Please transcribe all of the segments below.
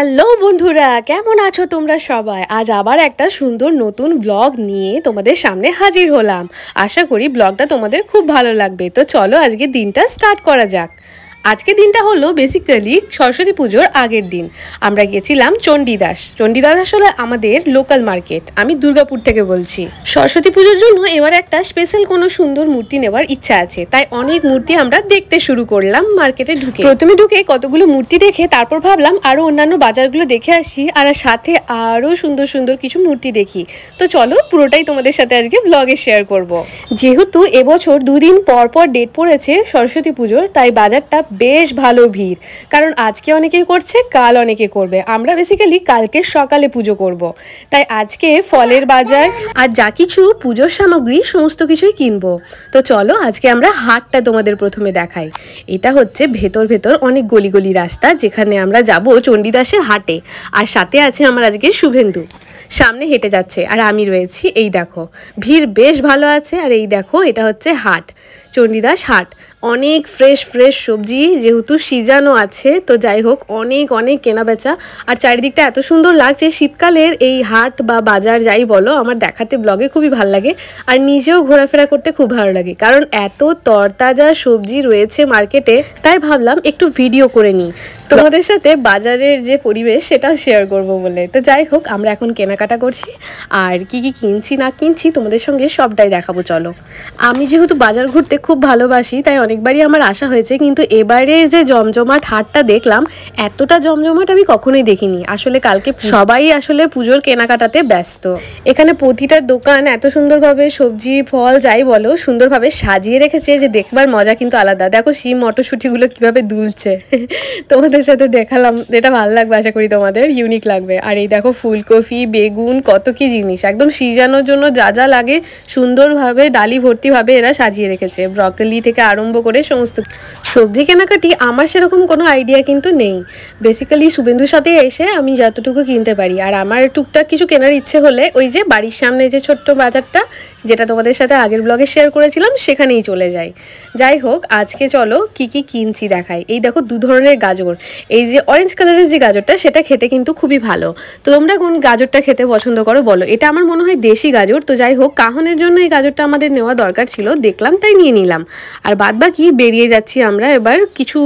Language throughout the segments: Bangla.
হ্যালো বন্ধুরা, কেমন আছো তোমরা সবাই? আজ আবার একটা সুন্দর নতুন ব্লগ নিয়ে তোমাদের সামনে হাজির হলাম। আশা করি ব্লগটা তোমাদের খুব ভালো লাগবে। তো চলো আজকে দিনটা স্টার্ট করা যাক। আজকে দিনটা হলো বেসিক্যালি সরস্বতী পুজোর আগের দিন। আমরা গেছিলাম চণ্ডীদাস। চণ্ডীদাস আসলে আমাদের লোকাল মার্কেট। আমি দুর্গাপুর থেকে বলছি। সরস্বতী পুজোর জন্য এবার একটা স্পেশাল কোনো সুন্দর মূর্তি নেওয়ার ইচ্ছা আছে, তাই অনেক মূর্তি আমরা দেখতে শুরু করলাম মার্কেটে ঢুকে। প্রথমে ঢুকে কতগুলো মূর্তি দেখে তারপর ভাবলাম আরও অন্যান্য বাজারগুলো দেখে আসি, আর সাথে আরও সুন্দর সুন্দর কিছু মূর্তি দেখি। তো চলো পুরোটাই তোমাদের সাথে আজকে ব্লগে শেয়ার করব। যেহেতু এবছর দুদিন পর পর ডেট পড়েছে সরস্বতী পুজোর, তাই বাজারটা বেশ ভালো ভিড়। কারণ আজকে অনেকে করছে, কাল অনেকে করবে। আমরা বেসিক্যালি কালকে সকালে পুজো করব, তাই আজকে ফলের বাজার আর যা কিছু পুজোর সামগ্রী সমস্ত কিছুই কিনবো। তো চলো আজকে আমরা হাটটা তোমাদের প্রথমে দেখাই। এটা হচ্ছে ভেতর ভেতর অনেক গলি গলি রাস্তা, যেখানে আমরা যাব চণ্ডীদাসের হাটে। আর সাথে আছে আমার আজকে শুভেন্দু, সামনে হেঁটে যাচ্ছে, আর আমি রয়েছি। এই দেখো ভিড় বেশ ভালো আছে। আর এই দেখো এটা হচ্ছে হাট, চণ্ডীদাস হাট। অনেক ফ্রেশ ফ্রেশ সবজি, যেহেতু সিজনও আছে, তো যাই হোক অনেক অনেক কেনা বেচা। আর চারিদিকটা এত সুন্দর লাগছে। শীতকালের এই হাট বা বাজার যাই বলো, আমার দেখাতে ব্লগে খুবই ভালো লাগে, আর নিজেও ঘোরাফেরা করতে খুব ভালো লাগে। কারণ এত তরতাজা সবজি রয়েছে মার্কেটে, তাই ভাবলাম একটু ভিডিও করে নিই তোমাদের সাথে বাজারের যে পরিবেশ সেটাও শেয়ার করব বলে। তো যাই হোক আমরা এখন কেনাকাটা করছি, আর কি কি কিনছি না কিনছি তোমাদের সঙ্গে সবটাই দেখাবো। চলো, আমি যেহেতু বাজার ঘুরতে খুব ভালোবাসি, তাই অনেকবারই আমার আশা হয়েছে, কিন্তু এবারে যে জমজমাট হাটটা দেখলাম, এতটা জমজমাট আমি কখনোই দেখিনি। আসলে কালকে সবাই আসলে পুজোর কেনাকাটাতে ব্যস্ত। এখানে প্রতিটা দোকান এত সুন্দরভাবে সবজি ফল যাই বলো সুন্দরভাবে সাজিয়ে রেখেছে, যে দেখবার মজা কিন্তু আলাদা। দেখো শিম মটরশুঁটিগুলো কিভাবে দুলছে, তোমাদের সাথে দেখালাম। এটা ভালো লাগবে, আশা করি তোমাদের ইউনিক লাগবে। আর এই দেখো ফুলকপি, বেগুন, কত কি জিনিস একদম সিজানোর জন্য যা যা লাগে সুন্দরভাবে ডালি ভর্তিভাবে এরা সাজিয়ে রেখেছে। ব্রকলি থেকে আরম্ভ করে সমস্ত সবজি কেনাকাটি আমার সেরকম কোনো আইডিয়া কিন্তু নেই। বেসিক্যালি শুভেন্দুর সাথে এসে আমি যতটুকু কিনতে পারি। আর আমার টুকটাক কিছু কেনার ইচ্ছে হলে ওই যে বাড়ির সামনে যে ছোট্ট বাজারটা, যেটা তোমাদের সাথে আগের ব্লগে শেয়ার করেছিলাম, সেখানেই চলে যাই। যাই হোক আজকে চলো কি কি কিনছি দেখাই। এই দেখো দু ধরনের গাজর। এই যে অরেঞ্জ কালারের যে গাজরটা, সেটা খেতে কিন্তু খুবই ভালো। তো তোমরা কোন গাজরটা খেতে পছন্দ করো বলো? এটা আমার মনে হয় দেশি গাজর। তো যাই হোক কাহনের জন্য এই গাজরটা আমাদের নেওয়া দরকার ছিল, দেখলাম তাই নিয়ে নিলাম। আর বাদ বাকি বেরিয়ে যাচ্ছি আমরা এবার কিছু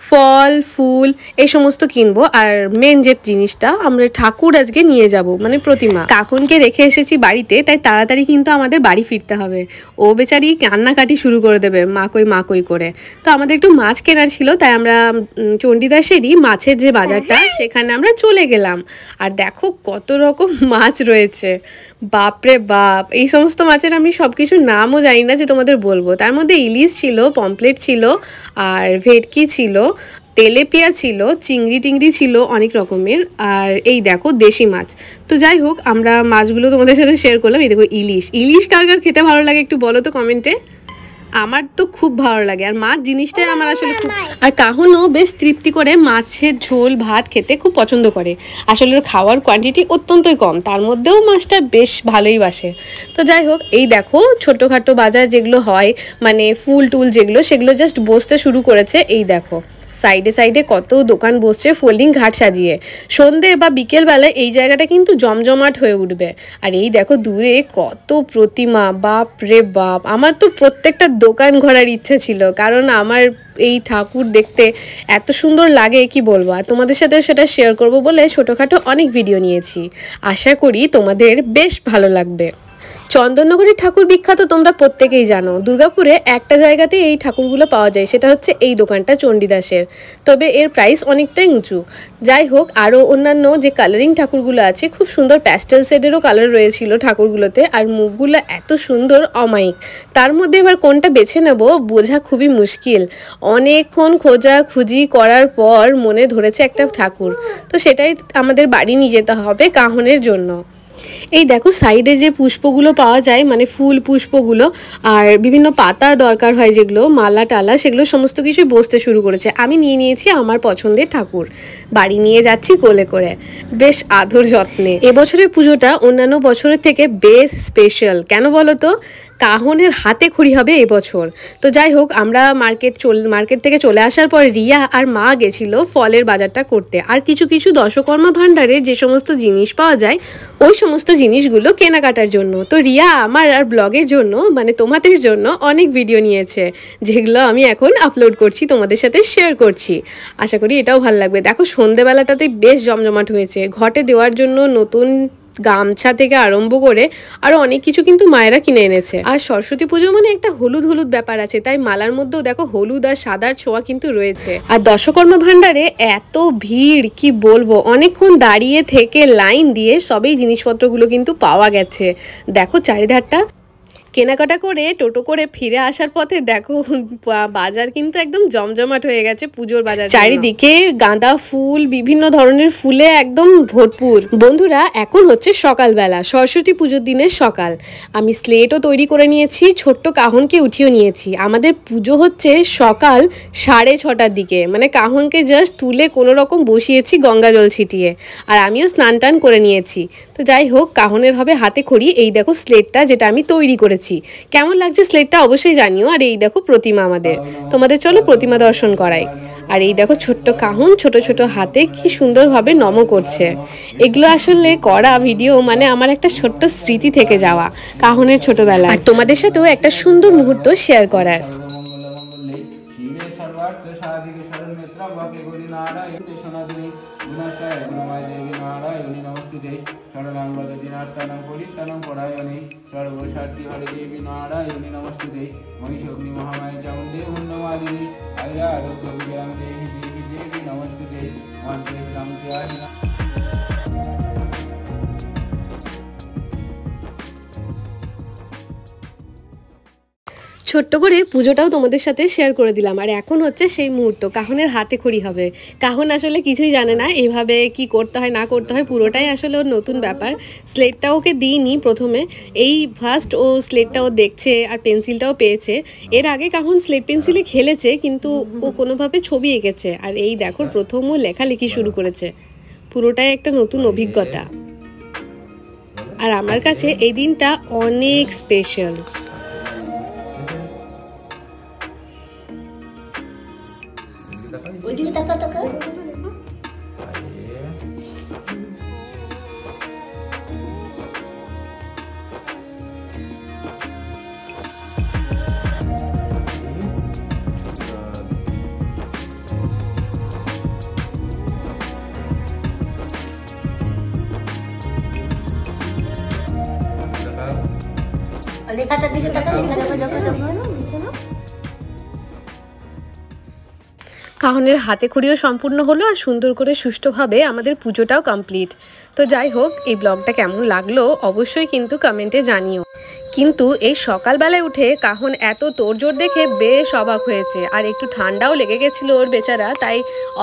ফল ফুল এই সমস্ত কিনবো। আর মেন যে জিনিসটা, আমরা ঠাকুর আজকে নিয়ে যাব, মানে প্রতিমা। কাকুনকে রেখে এসেছি বাড়িতে, তাই তাড়াতাড়ি কিন্তু আমাদের বাড়ি ফিরতে হবে। ও বেচারি কান্নাকাটি শুরু করে দেবে মা কই করে। তো আমাদের একটু মাছ কেনার ছিল, তাই আমরা চণ্ডীদাসেরই মাছের যে বাজারটা, সেখানে আমরা চলে গেলাম। আর দেখো কত রকম মাছ রয়েছে, বাপরে বাপ। এই সমস্ত মাছের আমি সব কিছু নামও জানি না যে তোমাদের বলবো। তার মধ্যে ইলিশ ছিল, পমপ্লেট ছিল, আর ভেটকি ছিল, তেলেপিয়া ছিল, চিংড়ি টিংড়ি ছিল অনেক রকমের। আর এই দেখো দেশি মাছ। তো যাই হোক আমরা মাছগুলো তোমাদের সাথে শেয়ার করলাম। এই দেখো ইলিশ। ইলিশ কার কার খেতে ভালো লাগে একটু বলো তো কমেন্টে। আমার তো খুব ভালো লাগে, আর মাছ জিনিসটাই আমার আসলে খুব। আর কাহুনও বেশ তৃপ্তি করে মাছের ঝোল ভাত খেতে খুব পছন্দ করে। আসলে ওর খাওয়ার কোয়ান্টিটি অত্যন্তই কম, তার মধ্যেও মাছটা বেশ ভালোই বাসে। তো যাই হোক এই দেখো ছোটোখাটো বাজার যেগুলো হয়, মানে ফুল টুল যেগুলো, সেগুলো জাস্ট বসতে শুরু করেছে। এই দেখো সাইডে সাইডে কত দোকান বসছে ফোল্ডিং ঘাট সাজিয়ে। সন্ধে বা বিকেলবেলায় এই জায়গাটা কিন্তু জমজমাট হয়ে উঠবে। আর এই দেখো দূরে কত প্রতিমা, বাপ রে বাপ। আমার তো প্রত্যেকটা দোকান ঘোরার ইচ্ছা ছিল, কারণ আমার এই ঠাকুর দেখতে এত সুন্দর লাগে কি বলবো। আর তোমাদের সাথে সেটা শেয়ার করব বলে ছোটোখাটো অনেক ভিডিও নিয়েছি। আশা করি তোমাদের বেশ ভালো লাগবে। চন্দননগরের ঠাকুর বিখ্যাত তোমরা প্রত্যেকেই জানো। দুর্গাপুরে একটা জায়গাতে এই ঠাকুরগুলো পাওয়া যায়, সেটা হচ্ছে এই দোকানটা চণ্ডীদাসের। তবে এর প্রাইস অনেকটাই উঁচু। যাই হোক আরও অন্যান্য যে কালারিং ঠাকুরগুলো আছে, খুব সুন্দর প্যাস্টেল শেডেরও কালার রয়েছিল ঠাকুরগুলোতে। আর মুখগুলো এত সুন্দর অমায়িক, তার মধ্যে এবার কোনটা বেছে নেব বোঝা খুবই মুশকিল। অনেকক্ষণ খোঁজাখুঁজি করার পর মনে ধরেছে একটা ঠাকুর, তো সেটাই আমাদের বাড়ি নিয়ে যেতে হবে কাহনের জন্য। এই দেখো সাইডে যে পুষ্পগুলো পাওয়া যায়, মানে ফুল পুষ্পগুলো, আর বিভিন্ন পাতা দরকার হয় যেগুলো মালা টালা, সেগুলো সমস্ত কিছুই বসতে শুরু করেছে। আমি নিয়ে নিয়েছি আমার পছন্দের ঠাকুর, বাড়ি নিয়ে যাচ্ছি কোলে করে বেশ আদর যত্নে। এবছরের পুজোটা অন্যান্য বছরের থেকে বেশ স্পেশাল। কেন বলো তো? কাহনের হাতে খড়ি হবে এবছর। তো যাই হোক, আমরা মার্কেট থেকে চলে আসার পর রিয়া আর মা গেছিল ফলের বাজারটা করতে, আর কিছু কিছু দশকর্মা ভাণ্ডারে যে সমস্ত জিনিস পাওয়া যায় ওই সমস্ত জিনিসগুলো কেনাকাটার জন্য। তো রিয়া আমার আর ব্লগের জন্য মানে তোমাদের জন্য অনেক ভিডিও নিয়েছে, যেগুলো আমি এখন আপলোড করছি, তোমাদের সাথে শেয়ার করছি। আশা করি এটাও ভালো লাগবে। দেখো সন্ধেবেলাটাতে বেশ জমজমাট হয়েছে, ঘটে দেওয়ার জন্য নতুন গামছা থেকে আরম্ভ করে আরো অনেক কিছু কিন্তু মায়েরা কিনে এনেছে। আর সরস্বতী পুজো মানে একটা হলুদ হলুদ ব্যাপার আছে, তাই মালার মধ্যেও দেখো হলুদ আর সাদার ছোঁয়া কিন্তু রয়েছে। আর দশকর্মা ভাণ্ডারে এত ভিড় কি বলবো, অনেকক্ষণ দাঁড়িয়ে থেকে লাইন দিয়ে সবই জিনিসপত্রগুলো কিন্তু পাওয়া গেছে। দেখো চারিধারটা। কেনাকাটা করে টোটো করে ফিরে আসার পথে দেখো বাজার কিন্তু একদম জমজমাট হয়ে গেছে পুজোর বাজার। চারিদিকে গাঁদা ফুল, বিভিন্ন ধরনের ফুলে একদম ভরপুর। বন্ধুরা এখন হচ্ছে সকালবেলা, সরস্বতী পুজোর দিনের সকাল। আমি স্লেটও তৈরি করে নিয়েছি, ছোট্ট কাহনকে উঠিয়েও নিয়েছি। আমাদের পুজো হচ্ছে সকাল 6:30টার দিকে, মানে কাহনকে জাস্ট তুলে কোনো রকম বসিয়েছি গঙ্গা জল ছিটিয়ে, আর আমিও স্নান টান করে নিয়েছি। তো যাই হোক, কাহনের হবে হাতে খড়ি। এই দেখো স্লেটটা যেটা আমি তৈরি করেছি, কেমন লাগছে স্লেটটা অবশ্যই জানিও। আর এই দেখো প্রতিমা আমাদের, তোমাদের চলো প্রতিমা দর্শন করাই। আর এই দেখো ছোট্ট কাহন ছোট ছোট হাতে কি সুন্দরভাবে নম করছে। এগুলো আসলে করা ভিডিও মানে আমার একটা ছোট্ট স্মৃতি থেকে যাওয়া কাহনের ছোটবেলা, আর তোমাদের সাথেও একটা সুন্দর মুহূর্ত শেয়ার করার। सर्वशांति हरे देवी नारायणी नमस्तुते महिषग्नि महामाया चामुंडे मुन्नमालिनी आयरा आरोग्य विजयं देहि देवी देवी नमस्तुते वंदे शांति। ছোট্ট করে পুজোটাও তোমাদের সাথে শেয়ার করে দিলাম। আর এখন হচ্ছে সেই মুহূর্ত, কাহনের হাতে খড়ি হবে। কাহন আসলে কিছুই জানে না এইভাবে কি করতে হয় না করতে হয়, পুরোটাই আসলে ওর নতুন ব্যাপার। স্লেটটা ওকে দিইনি প্রথমে, এই ফার্স্ট ও স্লেটটাও দেখছে আর পেন্সিলটাও পেয়েছে। এর আগে কাহন স্লেট পেন্সিলে খেলেছে, কিন্তু ও কোনোভাবে ছবি এঁকেছে। আর এই দেখো প্রথম ও লেখালেখি শুরু করেছে। পুরোটাই একটা নতুন অভিজ্ঞতা, আর আমার কাছে এই দিনটা অনেক স্পেশাল। ওইদিকে তাকা তাকা। লেখাটার দিকে তাকা, লেখা দেখো দেখো দেখো। কাহনের হাতে খড়িও সম্পূর্ণ হলো, আর সুন্দর করে সুষ্ঠুভাবে আমাদের পুজোটাও কমপ্লিট। তো যাই হোক, এই ব্লগটা কেমন লাগলো অবশ্যই কিন্তু কমেন্টে জানিও। কিন্তু এই সকালবেলায় উঠে কাহন এত তোড়জোড় দেখে বেশ অবাক হয়েছে, আর একটু ঠান্ডাও লেগে গেছিল ওর বেচারা, তাই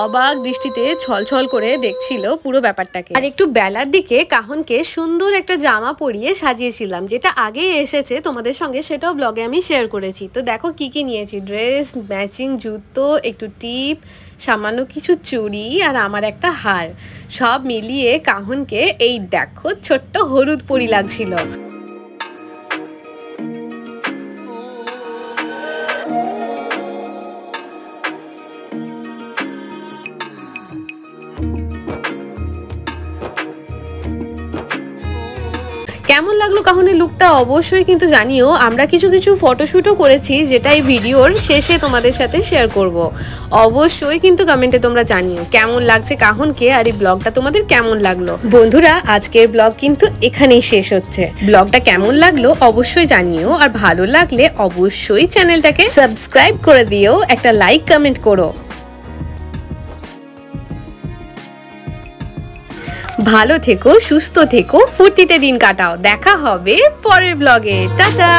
অবাক দৃষ্টিতে ছলছল করে দেখছিল পুরো ব্যাপারটাকে। আর একটু বেলার দিকে কাহনকে সুন্দর একটা জামা পরিয়ে সাজিয়েছিলাম, যেটা আগে এসেছে তোমাদের সঙ্গে, সেটাও ব্লগে আমি শেয়ার করেছি। তো দেখো কি কি নিয়েছি, ড্রেস, ম্যাচিং জুতো, একটু টিপ, সামান্য কিছু চুড়ি, আর আমার একটা হার, সব মিলিয়ে কাহনকে এই দেখো ছোট্ট হলুদ পরি লাগছিল। কেমন লাগলো কাহনের লুকটা অবশ্যই কিন্তু জানিও। আমরা কিছু কিছু ফটোশ্যুটও করেছি, যেটা এই ভিডিওর শেষে তোমাদের সাথে শেয়ার করব। অবশ্যই কিন্তু কমেন্টে তোমরা জানিও কেমন লাগছে কাহনকে, আর এই ব্লগটা তোমাদের কেমন লাগলো। বন্ধুরা আজকের ব্লগ কিন্তু এখানেই শেষ হচ্ছে। ব্লগটা কেমন লাগলো অবশ্যই জানিও, আর ভালো লাগলে অবশ্যই চ্যানেলটাকে সাবস্ক্রাইব করে দিও, একটা লাইক কমেন্ট করো। ভালো থেকো, সুস্থ থেকো, ফুর্তিতে দিন কাটাও। দেখা হবে পরের ব্লগে। টাটা।